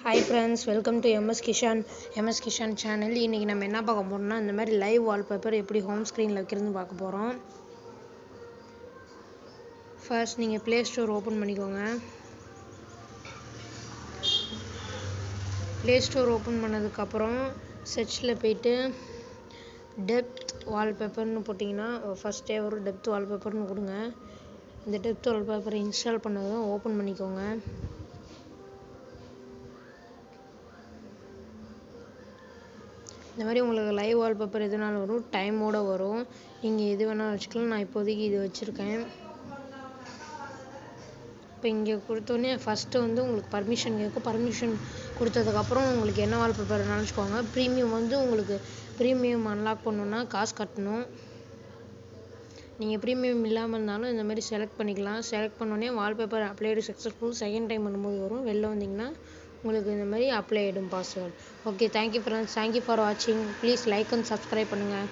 Hi friends, welcome to MS Kishan channel. இன்னைக்கு நம்ம என்ன பார்க்க போறோம்னா இந்த மாதிரி லைவ் வால்பேப்பர் எப்படி ஹோம் ஸ்க்ரீன்ல வைக்கிறதுன்னு பார்க்க போறோம். ஃபர்ஸ்ட் நீங்க Play Store ஓபன் பண்ணிக்கோங்க. Play Store ஓபன் பண்ணதுக்கு அப்புறம் searchல போய்ட்டு டெப்த் வால்பேப்பர்னு போடிங்கனா ஃபர்ஸ்டே ஒரு டெப்த் வால்பேப்பர்னு கொடுங்க. இந்த டெப்த் வால்பேப்பரை இன்ஸ்டால் பண்ணதும் ஓபன் பண்ணிக்கோங்க. இந்த மாதிரி உங்களுக்கு லைவ் வால்பேப்பர் எதுனாலும் வரும், டைமோட வரும். நீங்கள் எது வேணாலும் வச்சுக்கலாம். நான் இப்போதைக்கு இது வச்சுருக்கேன். இப்போ இங்கே கொடுத்தோடனே ஃபஸ்ட்டு வந்து உங்களுக்கு பர்மிஷன் கேட்கும். பர்மிஷன் கொடுத்ததுக்கப்புறம் உங்களுக்கு என்ன வால்பேப்பர் வேணாலும் வச்சுக்கோங்க. ப்ரீமியம் வந்து உங்களுக்கு ப்ரீமியம் அன்லாக் பண்ணணுன்னா காசு கட்டணும். நீங்கள் ப்ரீமியம் இல்லாமல் இருந்தாலும் இந்த மாதிரி செலக்ட் பண்ணிக்கலாம். செலக்ட் பண்ணோடனே wallpaper applied successful second time பண்ணும்போது வரும். வெளில வந்தீங்கன்னா உங்களுக்கு இந்த மாதிரி அப்ளை ஆகிடும் password. Okay, thank you friends. Thank you for வாட்சிங். ப்ளீஸ் லைக் அண்ட் சப்ஸ்கிரைப் பண்ணுங்கள்.